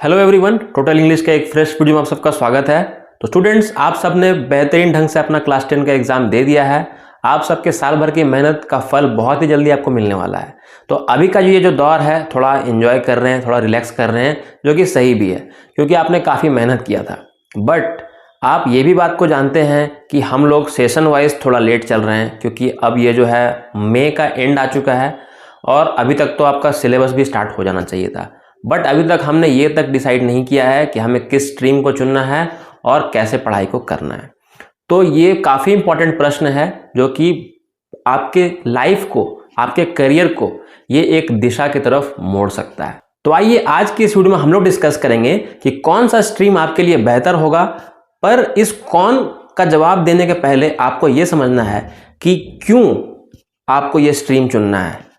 Hello everyone, total English के एक fresh video में आप सबका स्वागत है। तो स्टूडेंट्स, आप सब ने बेहतरीन ढंग से अपना क्लास 10 का एग्जाम दे दिया है। आप सबके साल भर की मेहनत का फल बहुत ही जल्दी आपको मिलने वाला है। तो अभी का ये जो दौर है, थोड़ा एंजॉय कर रहे हैं, थोड़ा रिलैक्स कर रहे हैं, जो कि सही भी है क्योंकि आपने काफ़ी मेहनत किया था। बट आप ये भी बात को जानते हैं कि हम लोग सेशन वाइज थोड़ा लेट चल रहे हैं क्योंकि अब ये जो है मई का एंड आ चुका है और अभी तक तो आपका सिलेबस भी स्टार्ट हो जाना चाहिए था। बट अभी तक हमने ये तक डिसाइड नहीं किया है कि हमें किस स्ट्रीम को चुनना है और कैसे पढ़ाई को करना है। तो ये काफ़ी इंपॉर्टेंट प्रश्न है जो कि आपके लाइफ को, आपके करियर को ये एक दिशा की तरफ मोड़ सकता है। तो आइए आज की इस वीडियो में हम लोग डिस्कस करेंगे कि कौन सा स्ट्रीम आपके लिए बेहतर होगा। पर इस कौन का जवाब देने के पहले आपको ये समझना है कि क्यों आपको ये स्ट्रीम चुनना है।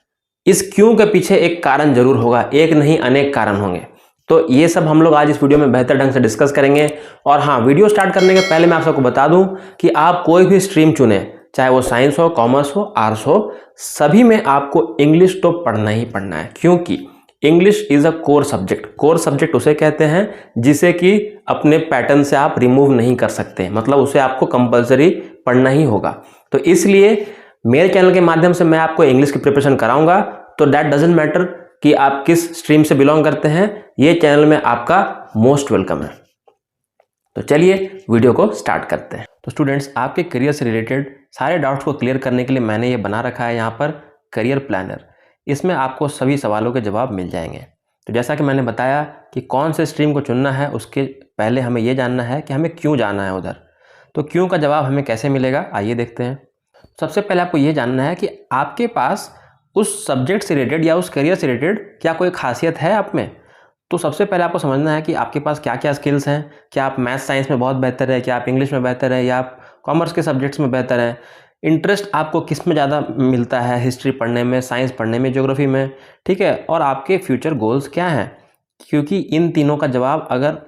इस क्यों के पीछे एक कारण जरूर होगा, एक नहीं अनेक कारण होंगे। तो ये सब हम लोग आज इस वीडियो में बेहतर ढंग से डिस्कस करेंगे। और हाँ, वीडियो स्टार्ट करने के पहले मैं आप सबको बता दूं कि आप कोई भी स्ट्रीम चुने, चाहे वो साइंस हो, कॉमर्स हो, आर्ट्स हो, सभी में आपको इंग्लिश तो पढ़ना ही पढ़ना है क्योंकि English is a core subject. Core subject उसे कहते हैं जिसे कि अपने पैटर्न से आप रिमूव नहीं कर सकते, मतलब उसे आपको कंपलसरी पढ़ना ही होगा। तो इसलिए मेरे चैनल के माध्यम से मैं आपको इंग्लिश की प्रिपरेशन कराऊंगा। तो दैट डजंट मैटर कि आप किस स्ट्रीम से बिलोंग करते हैं, ये चैनल में आपका मोस्ट वेलकम है। तो चलिए वीडियो को स्टार्ट करते हैं। तो स्टूडेंट्स, आपके करियर से रिलेटेड सारे डाउट्स को क्लियर करने के लिए मैंने ये बना रखा है यहाँ पर करियर प्लानर। इसमें आपको सभी सवालों के जवाब मिल जाएंगे। तो जैसा कि मैंने बताया कि कौन से स्ट्रीम को चुनना है, उसके पहले हमें ये जानना है कि हमें क्यों जाना है उधर। तो क्यों का जवाब हमें कैसे मिलेगा, आइए देखते हैं। सबसे पहले आपको ये जानना है कि आपके पास उस सब्जेक्ट से रिलेटेड या उस करियर से रिलेटेड क्या कोई खासियत है आप में। तो सबसे पहले आपको समझना है कि आपके पास क्या क्या स्किल्स हैं। क्या आप मैथ साइंस में बहुत बेहतर है, क्या आप इंग्लिश में बेहतर है, या आप कॉमर्स के सब्जेक्ट्स में बेहतर है। इंटरेस्ट आपको किस में ज़्यादा मिलता है, हिस्ट्री पढ़ने में, साइंस पढ़ने में, ज्योग्राफी में, ठीक है। और आपके फ्यूचर गोल्स क्या हैं, क्योंकि इन तीनों का जवाब अगर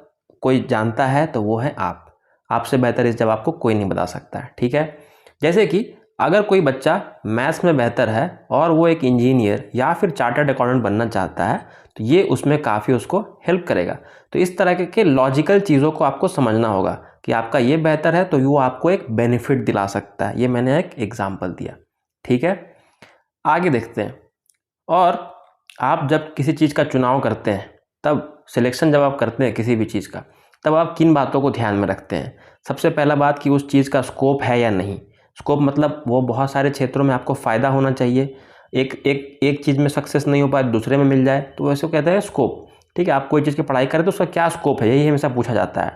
कोई जानता है तो वो है आप। आपसे बेहतर इस जवाब को कोई नहीं बता सकता है, ठीक है। जैसे कि अगर कोई बच्चा मैथ्स में बेहतर है और वो एक इंजीनियर या फिर चार्टर्ड अकाउंटेंट बनना चाहता है, तो ये उसमें काफ़ी उसको हेल्प करेगा। तो इस तरह के लॉजिकल चीज़ों को आपको समझना होगा कि आपका ये बेहतर है तो वो आपको एक बेनिफिट दिला सकता है। ये मैंने एक एग्जांपल दिया, ठीक है। आगे देखते हैं। और आप जब किसी चीज़ का चुनाव करते हैं, तब सिलेक्शन जब आप करते हैं किसी भी चीज़ का, तब आप किन बातों को ध्यान में रखते हैं। सबसे पहला बात कि उस चीज़ का स्कोप है या नहीं। स्कोप मतलब वो बहुत सारे क्षेत्रों में आपको फ़ायदा होना चाहिए। एक चीज़ में सक्सेस नहीं हो पाए दूसरे में मिल जाए, तो वैसे कहते हैं स्कोप, ठीक है। आप कोई चीज़ की पढ़ाई करें तो उसका क्या स्कोप है, यही हमेशा पूछा जाता है।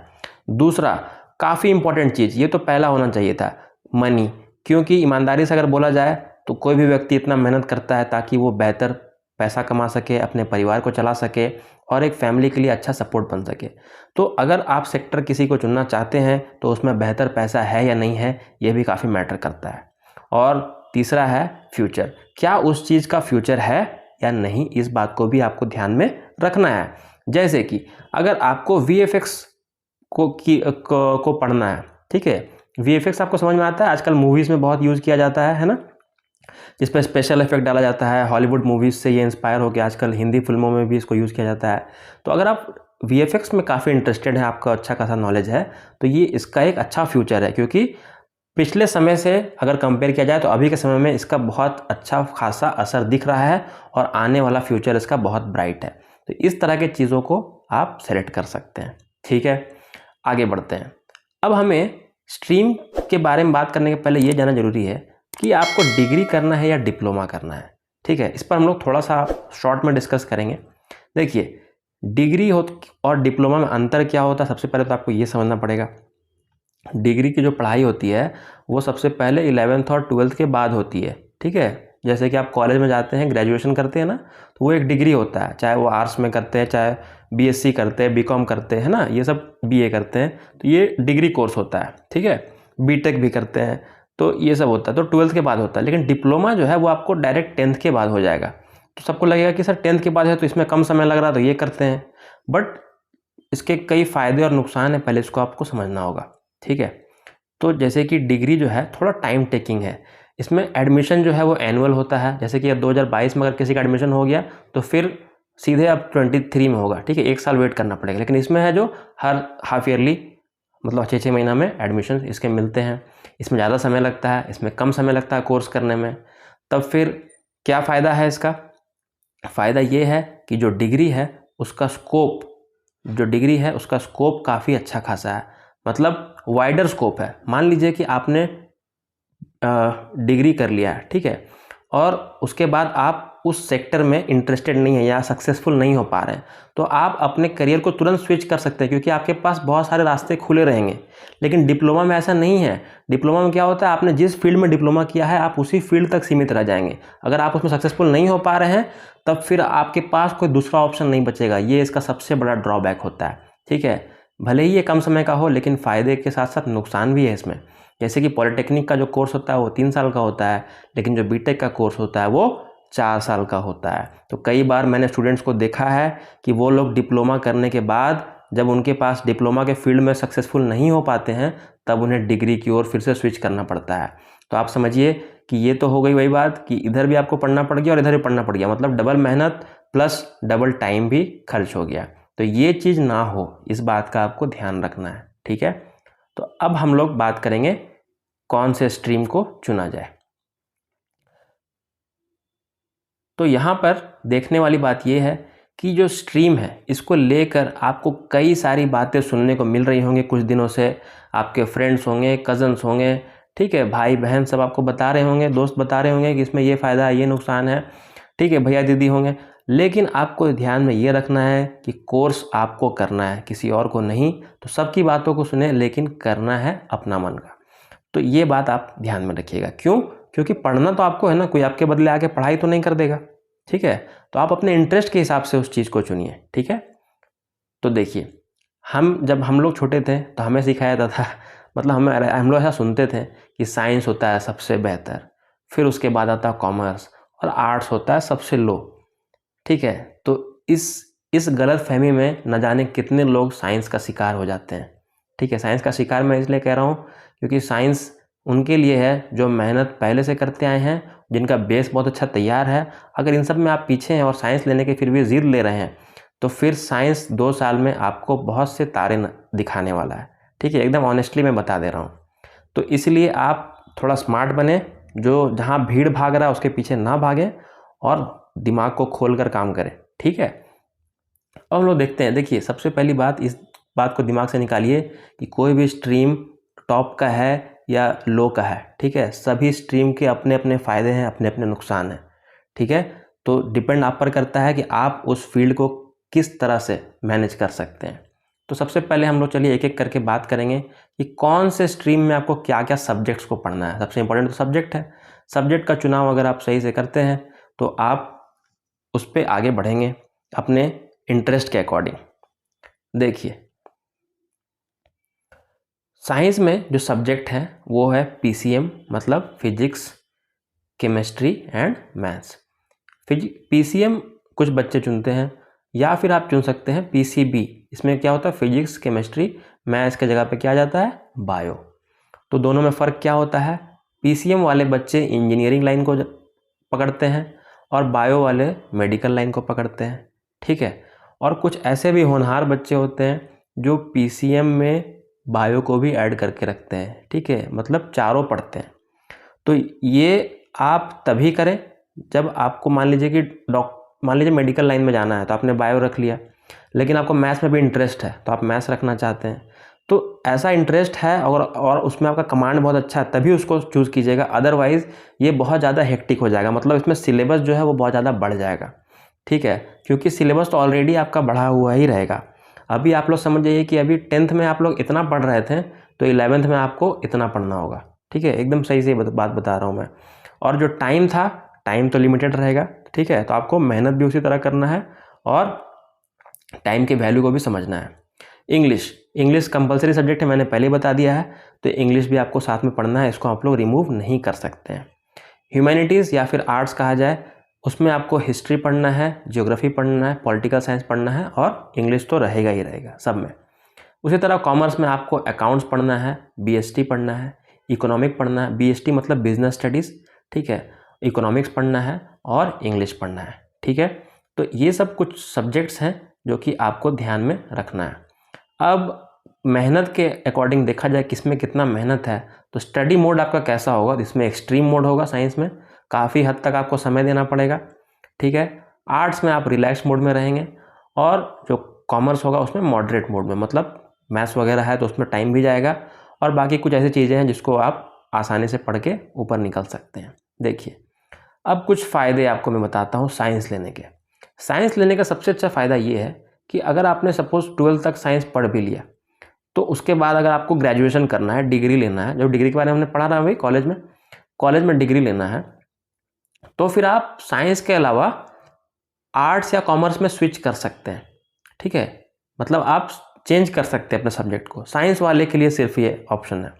दूसरा, काफ़ी इंपॉर्टेंट चीज़, ये तो पहला होना चाहिए था, मनी। क्योंकि ईमानदारी से अगर बोला जाए तो कोई भी व्यक्ति इतना मेहनत करता है ताकि वो बेहतर पैसा कमा सके, अपने परिवार को चला सके और एक फैमिली के लिए अच्छा सपोर्ट बन सके। तो अगर आप सेक्टर किसी को चुनना चाहते हैं तो उसमें बेहतर पैसा है या नहीं है, ये भी काफ़ी मैटर करता है। और तीसरा है फ्यूचर, क्या उस चीज़ का फ्यूचर है या नहीं, इस बात को भी आपको ध्यान में रखना है। जैसे कि अगर आपको VFX को पढ़ना है, ठीक है। VFX आपको समझ में आता है, आजकल मूवीज़ में बहुत यूज़ किया जाता है ना, जिस पर स्पेशल इफेक्ट डाला जाता है। हॉलीवुड मूवीज़ से ये इंस्पायर होकर आजकल हिंदी फिल्मों में भी इसको यूज़ किया जाता है। तो अगर आप VFX में काफ़ी इंटरेस्टेड हैं, आपका अच्छा खासा नॉलेज है, तो ये इसका एक अच्छा फ्यूचर है। क्योंकि पिछले समय से अगर कंपेयर किया जाए तो अभी के समय में इसका बहुत अच्छा खासा असर दिख रहा है और आने वाला फ्यूचर इसका बहुत ब्राइट है। तो इस तरह के चीज़ों को आप सेलेक्ट कर सकते हैं, ठीक है। आगे बढ़ते हैं। अब हमें स्ट्रीम के बारे में बात करने के पहले ये जानना जरूरी है कि आपको डिग्री करना है या डिप्लोमा करना है, ठीक है। इस पर हम लोग थोड़ा सा शॉर्ट में डिस्कस करेंगे। देखिए, डिग्री और डिप्लोमा में अंतर क्या होता है, सबसे पहले तो आपको ये समझना पड़ेगा। डिग्री की जो पढ़ाई होती है वो सबसे पहले 11th और 12th के बाद होती है, ठीक है। जैसे कि आप कॉलेज में जाते हैं, ग्रेजुएशन करते हैं ना, तो वो एक डिग्री होता है। चाहे वो आर्ट्स में करते हैं, चाहे BSc करते हैं, BCom करते हैं ना, ये सब BA करते हैं, तो ये डिग्री कोर्स होता है, ठीक है। BTech भी करते हैं, तो ये सब होता है, तो 12th के बाद होता है। लेकिन डिप्लोमा जो है वो आपको डायरेक्ट 10th के बाद हो जाएगा। तो सबको लगेगा कि सर 10th के बाद है तो इसमें कम समय लग रहा है तो ये करते हैं, बट इसके कई फ़ायदे और नुकसान हैं, पहले इसको आपको समझना होगा, ठीक है। तो जैसे कि डिग्री जो है थोड़ा टाइम टेकिंग है। इसमें एडमिशन जो है वो एनुअल होता है। जैसे कि अब 2022 में अगर किसी का एडमिशन हो गया तो फिर सीधे अब 23 में होगा, ठीक है, 1 साल वेट करना पड़ेगा। लेकिन इसमें है जो हर हाफ ईयरली मतलब 6-6 महीना में एडमिशन इसके मिलते हैं। इसमें ज़्यादा समय लगता है, इसमें कम समय लगता है कोर्स करने में। तब फिर क्या फ़ायदा है इसका? फ़ायदा ये है कि जो डिग्री है उसका स्कोप काफ़ी अच्छा खासा है, मतलब वाइडर स्कोप है। मान लीजिए कि आपने डिग्री कर लिया है, ठीक है, और उसके बाद आप उस सेक्टर में इंटरेस्टेड नहीं है या सक्सेसफुल नहीं हो पा रहे हैं, तो आप अपने करियर को तुरंत स्विच कर सकते हैं, क्योंकि आपके पास बहुत सारे रास्ते खुले रहेंगे। लेकिन डिप्लोमा में ऐसा नहीं है। डिप्लोमा में क्या होता है, आपने जिस फील्ड में डिप्लोमा किया है आप उसी फील्ड तक सीमित रह जाएंगे। अगर आप उसमें सक्सेसफुल नहीं हो पा रहे हैं तब फिर आपके पास कोई दूसरा ऑप्शन नहीं बचेगा। ये इसका सबसे बड़ा ड्रॉबैक होता है, ठीक है। भले ही ये कम समय का हो, लेकिन फ़ायदे के साथ साथ नुकसान भी है इसमें। जैसे कि पॉलिटेक्निक का जो कोर्स होता है वो 3 साल का होता है, लेकिन जो बीटेक का कोर्स होता है वो 4 साल का होता है। तो कई बार मैंने स्टूडेंट्स को देखा है कि वो लोग डिप्लोमा करने के बाद जब उनके पास डिप्लोमा के फील्ड में सक्सेसफुल नहीं हो पाते हैं तब उन्हें डिग्री की ओर फिर से स्विच करना पड़ता है। तो आप समझिए कि ये तो हो गई वही बात कि इधर भी आपको पढ़ना पड़ गया और इधर भी पढ़ना पड़ गया, मतलब डबल मेहनत प्लस डबल टाइम भी खर्च हो गया। तो ये चीज़ ना हो, इस बात का आपको ध्यान रखना है, ठीक है। तो अब हम लोग बात करेंगे कौन से स्ट्रीम को चुना जाए। तो यहाँ पर देखने वाली बात यह है कि जो स्ट्रीम है इसको लेकर आपको कई सारी बातें सुनने को मिल रही होंगी कुछ दिनों से। आपके फ्रेंड्स होंगे, कज़न्स होंगे, ठीक है, भाई बहन सब आपको बता रहे होंगे, दोस्त बता रहे होंगे कि इसमें ये फ़ायदा है, ये नुकसान है, ठीक है, भैया दीदी होंगे। लेकिन आपको ध्यान में ये रखना है कि कोर्स आपको करना है, किसी और को नहीं। तो सबकी बातों को सुने, लेकिन करना है अपना मन का। तो ये बात आप ध्यान में रखिएगा। क्यों? क्योंकि पढ़ना तो आपको है ना, कोई आपके बदले आके पढ़ाई तो नहीं कर देगा, ठीक है। तो आप अपने इंटरेस्ट के हिसाब से उस चीज़ को चुनिए, ठीक है। तो देखिए, जब हम लोग छोटे थे तो हमें सिखाया जाता था, मतलब हम लोग ऐसा सुनते थे कि साइंस होता है सबसे बेहतर, फिर उसके बाद आता है कॉमर्स, और आर्ट्स होता है सबसे लो, ठीक है। तो इस गलत फहमी में न जाने कितने लोग साइंस का शिकार हो जाते हैं, ठीक है। साइंस का शिकार मैं इसलिए कह रहा हूँ क्योंकि साइंस उनके लिए है जो मेहनत पहले से करते आए हैं, जिनका बेस बहुत अच्छा तैयार है। अगर इन सब में आप पीछे हैं और साइंस लेने के फिर भी जिद ले रहे हैं, तो फिर साइंस 2 साल में आपको बहुत से तारे दिखाने वाला है, ठीक है। एकदम ऑनेस्टली मैं बता दे रहा हूँ। तो इसलिए आप थोड़ा स्मार्ट बने, जो जहाँ भीड़ भाग रहा है उसके पीछे ना भागे और दिमाग को खोल कर काम करें, ठीक है। अब हम लोग देखते हैं। देखिए, सबसे पहली बात, इस बात को दिमाग से निकालिए कि कोई भी स्ट्रीम टॉप का है या लो का है, ठीक है। सभी स्ट्रीम के अपने अपने फ़ायदे हैं, अपने अपने नुकसान हैं, ठीक है। तो डिपेंड आप पर करता है कि आप उस फील्ड को किस तरह से मैनेज कर सकते हैं। तो सबसे पहले हम लोग चलिए एक एक करके बात करेंगे कि कौन से स्ट्रीम में आपको क्या क्या सब्जेक्ट्स को पढ़ना है। सबसे इंपॉर्टेंट तो सब्जेक्ट है। सब्जेक्ट का चुनाव अगर आप सही से करते हैं तो आप उस पर आगे बढ़ेंगे अपने इंटरेस्ट के अकॉर्डिंग। देखिए, साइंस में जो सब्जेक्ट है वो है PCM, मतलब physics, chemistry and maths. PCM कुछ बच्चे चुनते हैं, या फिर आप चुन सकते हैं PCB। इसमें क्या होता है, फिजिक्स, केमिस्ट्री, मैथ्स के जगह पे क्या आ जाता है, बायो। तो दोनों में फ़र्क क्या होता है? PCM वाले बच्चे इंजीनियरिंग लाइन को पकड़ते हैं और बायो वाले मेडिकल लाइन को पकड़ते हैं, ठीक है। और कुछ ऐसे भी होनहार बच्चे होते हैं जो PCM में बायो को भी ऐड करके रखते हैं, ठीक है, मतलब चारों पढ़ते हैं। तो ये आप तभी करें जब आपको मान लीजिए मेडिकल लाइन में जाना है तो आपने बायो रख लिया, लेकिन आपको मैथ्स में भी इंटरेस्ट है तो आप मैथ्स रखना चाहते हैं। तो ऐसा इंटरेस्ट है और उसमें आपका कमांड बहुत अच्छा है, तभी उसको चूज़ कीजिएगा। अदरवाइज़ ये बहुत ज़्यादा हेक्टिक हो जाएगा, मतलब इसमें सिलेबस जो है वो बहुत ज़्यादा बढ़ जाएगा, ठीक है। क्योंकि सिलेबस तो ऑलरेडी आपका बढ़ा हुआ ही रहेगा। अभी आप लोग समझ जाइए कि अभी 10th में आप लोग इतना पढ़ रहे थे तो 11th में आपको इतना पढ़ना होगा, ठीक है। एकदम सही से बात बता रहा हूँ मैं। और जो टाइम तो लिमिटेड रहेगा, ठीक है। तो आपको मेहनत भी उसी तरह करना है और टाइम के वैल्यू को भी समझना है। इंग्लिश कंपलसरी सब्जेक्ट है, मैंने पहले बता दिया है। तो इंग्लिश भी आपको साथ में पढ़ना है, इसको आप लोग रिमूव नहीं कर सकते हैं। ह्यूमैनिटीज़ या फिर आर्ट्स कहा जाए, उसमें आपको हिस्ट्री पढ़ना है, ज्योग्राफी पढ़ना है, पॉलिटिकल साइंस पढ़ना है, और इंग्लिश तो रहेगा ही रहेगा सब में। उसी तरह कॉमर्स में आपको अकाउंट्स पढ़ना है, BST पढ़ना है, इकोनॉमिक पढ़ना है, BST मतलब बिजनेस स्टडीज़, ठीक है, इकोनॉमिक्स पढ़ना है और इंग्लिश पढ़ना है, ठीक है। तो ये सब कुछ सब्जेक्ट्स हैं जो कि आपको ध्यान में रखना है। अब मेहनत के अकॉर्डिंग देखा जाए किसमें कितना मेहनत है, तो स्टडी मोड आपका कैसा होगा, इसमें एक्सट्रीम मोड होगा, साइंस में काफ़ी हद तक आपको समय देना पड़ेगा, ठीक है। आर्ट्स में आप रिलैक्स मोड में रहेंगे, और जो कॉमर्स होगा उसमें मॉडरेट मोड में, मतलब मैथ्स वगैरह है तो उसमें टाइम भी जाएगा, और बाकी कुछ ऐसी चीज़ें हैं जिसको आप आसानी से पढ़ के ऊपर निकल सकते हैं। देखिए, अब कुछ फ़ायदे आपको मैं बताता हूँ साइंस लेने के। साइंस लेने का सबसे अच्छा फ़ायदा ये है कि अगर आपने सपोज़ 12th तक साइंस पढ़ भी लिया, तो उसके बाद अगर आपको ग्रेजुएशन करना है, डिग्री लेना है, जो डिग्री के बारे में हमने पढ़ा था भाई कॉलेज में डिग्री लेना है, तो फिर आप साइंस के अलावा आर्ट्स या कॉमर्स में स्विच कर सकते हैं, ठीक है। मतलब आप चेंज कर सकते हैं अपने सब्जेक्ट को। साइंस वाले के लिए सिर्फ ये ऑप्शन है,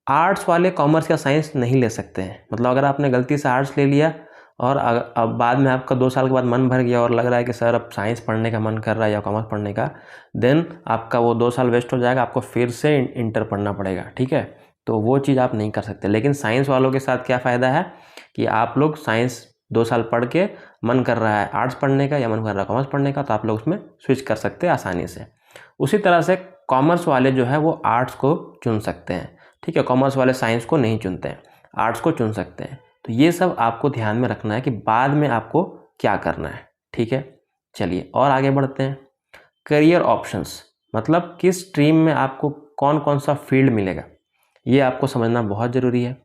आर्ट्स वाले कॉमर्स या साइंस नहीं ले सकते हैं। मतलब अगर आपने गलती से आर्ट्स ले लिया और अब बाद में आपका 2 साल के बाद मन भर गया और लग रहा है कि सर अब साइंस पढ़ने का मन कर रहा है या कॉमर्स पढ़ने का, देन आपका वो 2 साल वेस्ट हो जाएगा, आपको फिर से इंटर पढ़ना पड़ेगा, ठीक है। तो वो चीज़ आप नहीं कर सकते। लेकिन साइंस वालों के साथ क्या फ़ायदा है कि आप लोग साइंस 2 साल पढ़ के मन कर रहा है आर्ट्स पढ़ने का या मन कर रहा है कॉमर्स पढ़ने का, तो आप लोग उसमें स्विच कर सकते हैं आसानी से। उसी तरह से कॉमर्स वाले जो है वो आर्ट्स को चुन सकते हैं, ठीक है। कॉमर्स वाले साइंस को नहीं चुनते हैं, आर्ट्स को चुन सकते हैं। तो ये सब आपको ध्यान में रखना है कि बाद में आपको क्या करना है, ठीक है। चलिए और आगे बढ़ते हैं। करियर ऑप्शंस, मतलब किस स्ट्रीम में आपको कौन कौन सा फील्ड मिलेगा, ये आपको समझना बहुत ज़रूरी है।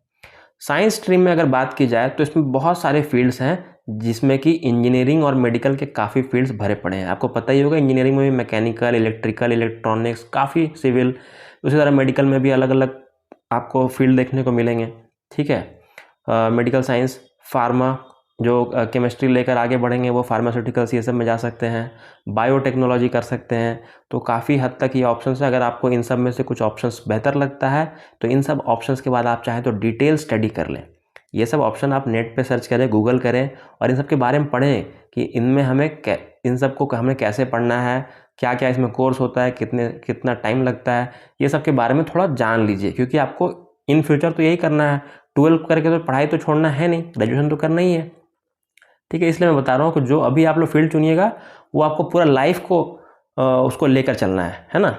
साइंस स्ट्रीम में अगर बात की जाए तो इसमें बहुत सारे फील्ड्स हैं, जिसमें कि इंजीनियरिंग और मेडिकल के काफ़ी फील्ड्स भरे पड़े हैं। आपको पता ही होगा इंजीनियरिंग में भी मैकेनिकल, इलेक्ट्रिकल, इलेक्ट्रॉनिक्स, काफ़ी सिविल, उसी तरह मेडिकल में भी अलग अलग आपको फील्ड देखने को मिलेंगे, ठीक है। मेडिकल साइंस, फार्मा, जो केमिस्ट्री लेकर आगे बढ़ेंगे वो फार्मास्यूटिकल्स ये सब में जा सकते हैं, बायोटेक्नोलॉजी कर सकते हैं। तो काफ़ी हद तक ये ऑप्शंस है। अगर आपको इन सब में से कुछ ऑप्शंस बेहतर लगता है तो इन सब ऑप्शंस के बाद आप चाहें तो डिटेल स्टडी कर लें। ये सब ऑप्शन आप नेट पे सर्च करें, गूगल करें और इन सब के बारे में पढ़ें कि इनमें इन सब को हमें कैसे पढ़ना है, क्या क्या इसमें कोर्स होता है, कितना टाइम लगता है, ये सब के बारे में थोड़ा जान लीजिए। क्योंकि आपको इन फ्यूचर तो यही करना है, 12 करके तो पढ़ाई तो छोड़ना है नहीं, ग्रेजुएशन तो करना ही है, ठीक है। इसलिए मैं बता रहा हूँ कि जो अभी आप लोग फील्ड चुनिएगा वो आपको पूरा लाइफ को उसको लेकर चलना है ना।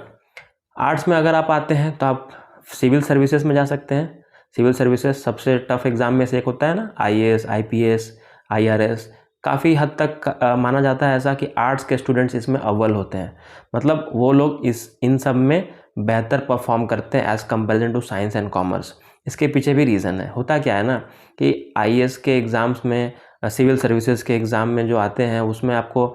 आर्ट्स में अगर आप आते हैं तो आप सिविल सर्विसेज में जा सकते हैं। सिविल सर्विसेज सबसे टफ एग्ज़ाम में से एक होता है ना, IAS, IPS, IRS। काफ़ी हद तक माना जाता है ऐसा कि आर्ट्स के स्टूडेंट्स इसमें अव्वल होते हैं। मतलब वो लोग इन सब में बेहतर परफॉर्म करते हैं as comparison to science and commerce. इसके पीछे भी रीज़न है। होता क्या है ना कि IAS के एग्ज़ाम्स में, सिविल सर्विसेज के एग्ज़ाम में जो आते हैं उसमें आपको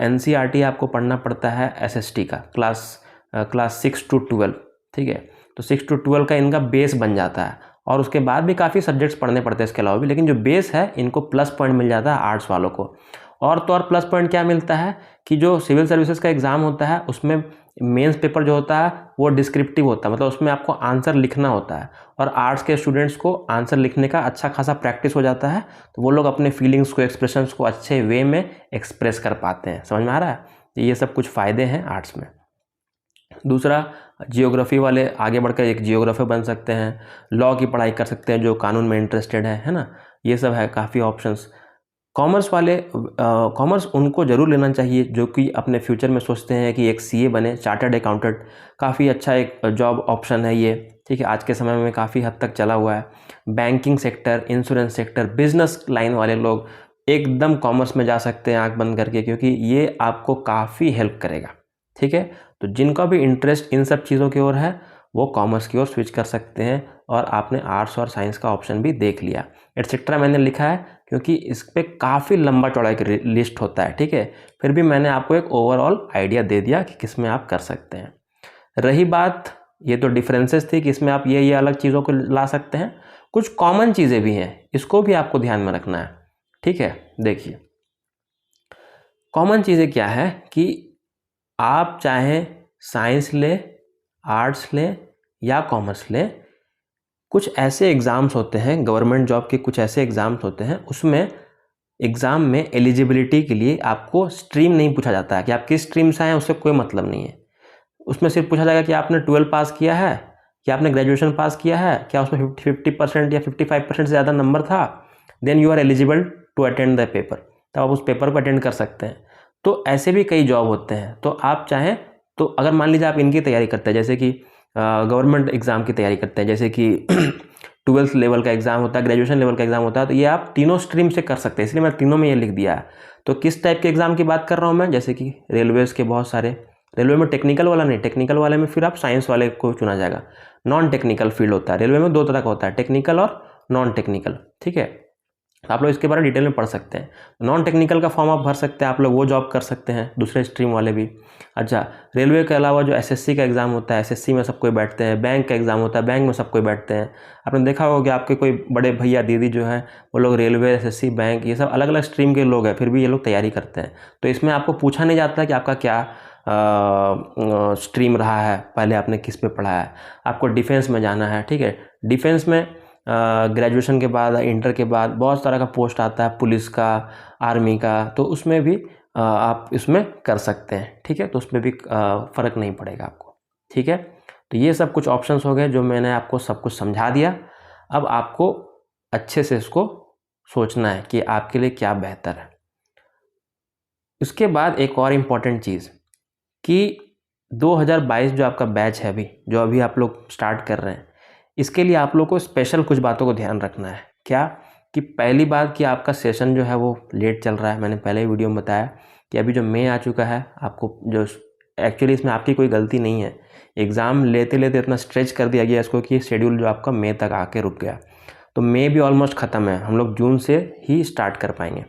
NCERT आपको पढ़ना पड़ता है SST का, क्लास 6 to 12, ठीक है। तो 6 to 12 का इनका बेस बन जाता है और उसके बाद भी काफ़ी सब्जेक्ट्स पढ़ने पड़ते हैं इसके अलावा भी, लेकिन जो बेस है इनको प्लस पॉइंट मिल जाता है आर्ट्स वालों को। और तो और प्लस पॉइंट क्या मिलता है कि जो सिविल सर्विसेज का एग्ज़ाम होता है उसमें मेंस पेपर जो होता है वो डिस्क्रिप्टिव होता है, मतलब उसमें आपको आंसर लिखना होता है। और आर्ट्स के स्टूडेंट्स को आंसर लिखने का अच्छा खासा प्रैक्टिस हो जाता है, तो वो लोग अपने फीलिंग्स को, एक्सप्रेशंस को अच्छे वे में एक्सप्रेस कर पाते हैं। समझ में आ रहा है? तो ये सब कुछ फ़ायदे हैं आर्ट्स में। दूसरा, जियोग्राफी वाले आगे बढ़कर एक जियोग्राफर बन सकते हैं, लॉ की पढ़ाई कर सकते हैं जो कानून में इंटरेस्टेड है ना। ये सब है काफ़ी ऑप्शंस। कॉमर्स वाले, कॉमर्स उनको ज़रूर लेना चाहिए जो कि अपने फ्यूचर में सोचते हैं कि एक CA बने, चार्टर्ड अकाउंटेंट। काफ़ी अच्छा एक जॉब ऑप्शन है ये, ठीक है। आज के समय में काफ़ी हद तक चला हुआ है। Banking sector, insurance sector, business line वाले लोग एकदम कॉमर्स में जा सकते हैं आंख बंद करके, क्योंकि ये आपको काफ़ी हेल्प करेगा, ठीक है। तो जिनका भी इंटरेस्ट इन सब चीज़ों की ओर है वो कॉमर्स की ओर स्विच कर सकते हैं। और आपने आर्ट्स और साइंस का ऑप्शन भी देख लिया। एटसेट्रा मैंने लिखा है क्योंकि इस पर काफ़ी लंबा चौड़ा एक लिस्ट होता है, ठीक है। फिर भी मैंने आपको एक ओवरऑल आइडिया दे दिया कि किस में आप कर सकते हैं। रही बात, ये तो डिफरेंसेस थी कि इसमें आप ये अलग चीज़ों को ला सकते हैं, कुछ कॉमन चीज़ें भी हैं, इसको भी आपको ध्यान में रखना है, ठीक है। देखिए, कॉमन चीज़ें क्या है कि आप चाहे साइंस ले, आर्ट्स ले या कॉमर्स ले, कुछ ऐसे एग्ज़ाम्स होते हैं, गवर्नमेंट जॉब के कुछ ऐसे एग्ज़ाम्स होते हैं, उसमें एग्ज़ाम में एलिजिबिलिटी के लिए आपको स्ट्रीम नहीं पूछा जाता है कि आप किस स्ट्रीम से आए हैं, उससे कोई मतलब नहीं है। उसमें सिर्फ पूछा जाएगा कि आपने 12 पास किया है, क्या आपने ग्रेजुएशन पास किया है, क्या उसमें 50% या 55% से ज़्यादा नंबर था, then you are eligible to attend the paper. तब आप उस पेपर को अटेंड कर सकते हैं। तो ऐसे भी कई जॉब होते हैं, तो आप चाहें तो अगर मान लीजिए आप इनकी तैयारी करते हैं, जैसे कि गवर्नमेंट एग्ज़ाम की तैयारी करते हैं, जैसे कि 12th लेवल का एग्ज़ाम होता है, ग्रेजुएशन लेवल का एग्ज़ाम होता है, तो ये आप तीनों स्ट्रीम से कर सकते हैं, इसलिए मैं तीनों में ये लिख दिया है। तो किस टाइप के एग्ज़ाम की बात कर रहा हूँ मैं, जैसे कि रेलवेज़ के बहुत सारे, रेलवे में टेक्निकल वाला नहीं, टेक्निकल वाले में फिर आप साइंस वाले को चुना जाएगा। नॉन टेक्निकल फील्ड होता है रेलवे में, 2 तरह का होता है, टेक्निकल और नॉन टेक्निकल, ठीक है। तो आप लोग इसके बारे में डिटेल में पढ़ सकते हैं। नॉन टेक्निकल का फॉर्म आप भर सकते हैं, आप लोग वो जॉब कर सकते हैं, दूसरे स्ट्रीम वाले भी। अच्छा, रेलवे के अलावा जो एसएससी का एग्ज़ाम होता है, एसएससी में सब कोई बैठते हैं, बैंक का एग्ज़ाम होता है, बैंक में सब कोई बैठते हैं। आपने देखा होगा कि आपके कोई बड़े भैया दीदी जो है वो लोग रेलवे, एसएससी, बैंक, ये सब अलग अलग स्ट्रीम के लोग हैं, फिर भी ये लोग तैयारी करते हैं। तो इसमें आपको पूछा नहीं जाता कि आपका क्या स्ट्रीम रहा है, पहले आपने किस पे पढ़ा है। आपको डिफेंस में जाना है, ठीक है। डिफेंस में ग्रेजुएशन के बाद, इंटर के बाद बहुत तरह का पोस्ट आता है, पुलिस का, आर्मी का, तो उसमें भी आप इसमें कर सकते हैं, ठीक है। तो उसमें भी फ़र्क नहीं पड़ेगा आपको, ठीक है। तो ये सब कुछ ऑप्शंस हो गए जो मैंने आपको सब कुछ समझा दिया। अब आपको अच्छे से इसको सोचना है कि आपके लिए क्या बेहतर है। इसके बाद एक और इम्पॉर्टेंट चीज़ कि 2022 जो आपका बैच है अभी, जो अभी आप लोग स्टार्ट कर रहे हैं, इसके लिए आप लोग को स्पेशल कुछ बातों को ध्यान रखना है। क्या कि पहली बात कि आपका सेशन जो है वो लेट चल रहा है। मैंने पहले ही वीडियो में बताया कि अभी जो मई आ चुका है, आपको जो एक्चुअली इसमें आपकी कोई गलती नहीं है, एग्ज़ाम लेते लेते इतना स्ट्रेच कर दिया गया इसको कि शेड्यूल जो आपका मई तक आके रुक गया। तो मई भी ऑलमोस्ट ख़त्म है, हम लोग जून से ही स्टार्ट कर पाएंगे।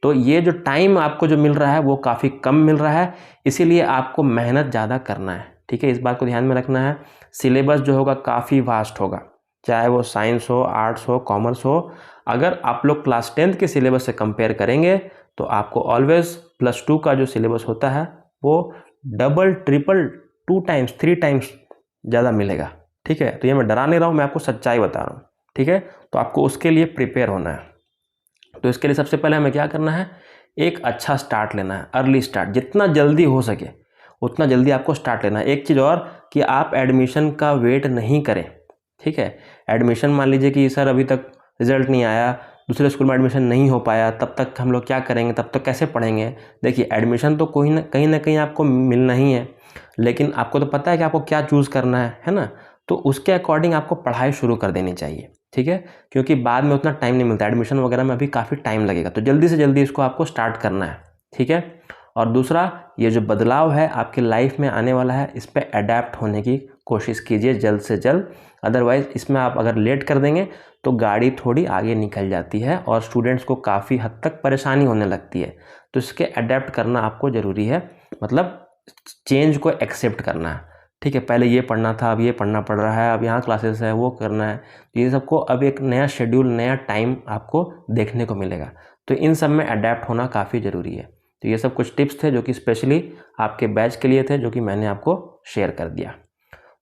तो ये जो टाइम आपको जो मिल रहा है वो काफ़ी कम मिल रहा है, इसीलिए आपको मेहनत ज़्यादा करना है, ठीक है। इस बात को ध्यान में रखना है। सिलेबस जो होगा काफ़ी वास्ट होगा, चाहे वो साइंस हो, आर्ट्स हो, कॉमर्स हो। अगर आप लोग क्लास 10th के सिलेबस से कंपेयर करेंगे तो आपको ऑलवेज +2 का जो सिलेबस होता है वो डबल, ट्रिपल, 2 टाइम्स, 3 टाइम्स ज़्यादा मिलेगा, ठीक है। तो ये मैं डरा नहीं रहा हूँ, मैं आपको सच्चाई बता रहा हूँ, ठीक है। तो आपको उसके लिए प्रिपेयर होना है। तो इसके लिए सबसे पहले हमें क्या करना है, एक अच्छा स्टार्ट लेना है, अर्ली स्टार्ट, जितना जल्दी हो सके उतना जल्दी आपको स्टार्ट लेना है। एक चीज़ और कि आप एडमिशन का वेट नहीं करें, ठीक है। एडमिशन मान लीजिए कि सर अभी तक रिजल्ट नहीं आया, दूसरे स्कूल में एडमिशन नहीं हो पाया, तब तक हम लोग क्या करेंगे, तब तक कैसे पढ़ेंगे। देखिए, एडमिशन तो कोई ना कहीं आपको मिलना ही है, लेकिन आपको तो पता है कि आपको क्या चूज़ करना है ना। तो उसके अकॉर्डिंग आपको पढ़ाई शुरू कर देनी चाहिए, ठीक है, क्योंकि बाद में उतना टाइम नहीं मिलता, एडमिशन वगैरह में अभी काफ़ी टाइम लगेगा। तो जल्दी से जल्दी इसको आपको स्टार्ट करना है, ठीक है। और दूसरा, ये जो बदलाव है आपकी लाइफ में आने वाला है, इस पर अडेप्ट होने की कोशिश कीजिए जल्द से जल्द। अदरवाइज़ इसमें आप अगर लेट कर देंगे तो गाड़ी थोड़ी आगे निकल जाती है और स्टूडेंट्स को काफ़ी हद तक परेशानी होने लगती है। तो इसके अडेप्ट करना आपको ज़रूरी है, मतलब चेंज को एक्सेप्ट करना है, ठीक है। पहले ये पढ़ना था, अब ये पढ़ना पड़ रहा है, अब यहाँ क्लासेस है, वो करना है। तो ये सबको अब एक नया शेड्यूल, नया टाइम आपको देखने को मिलेगा। तो इन सब में अडेप्ट होना काफ़ी ज़रूरी है। तो ये सब कुछ टिप्स थे जो कि स्पेशली आपके बैच के लिए थे, जो कि मैंने आपको शेयर कर दिया।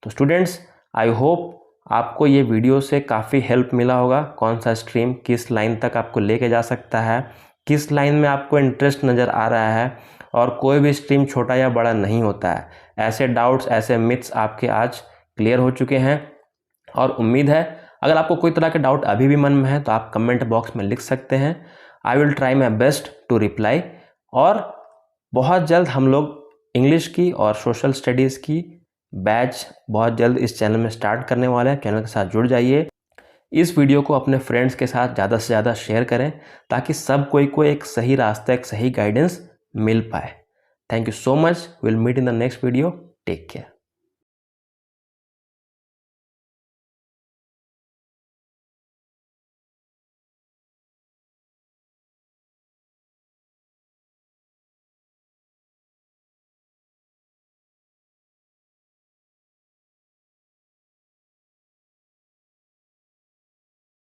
तो स्टूडेंट्स, आई होप आपको ये वीडियो से काफ़ी हेल्प मिला होगा। कौन सा स्ट्रीम किस लाइन तक आपको लेके जा सकता है, किस लाइन में आपको इंटरेस्ट नज़र आ रहा है, और कोई भी स्ट्रीम छोटा या बड़ा नहीं होता है। ऐसे डाउट्स, ऐसे मिथ्स आपके आज क्लियर हो चुके हैं। और उम्मीद है अगर आपको कोई तरह के डाउट अभी भी मन में है तो आप कमेंट बॉक्स में लिख सकते हैं। I will try my best to reply. और बहुत जल्द हम लोग इंग्लिश की और सोशल स्टडीज़ की बैच बहुत जल्द इस चैनल में स्टार्ट करने वाले हैं। चैनल के साथ जुड़ जाइए। इस वीडियो को अपने फ्रेंड्स के साथ ज़्यादा से ज़्यादा शेयर करें ताकि सब कोई को एक सही रास्ता, एक सही गाइडेंस मिल पाए। Thank you so much. Will meet in the next video. Take care.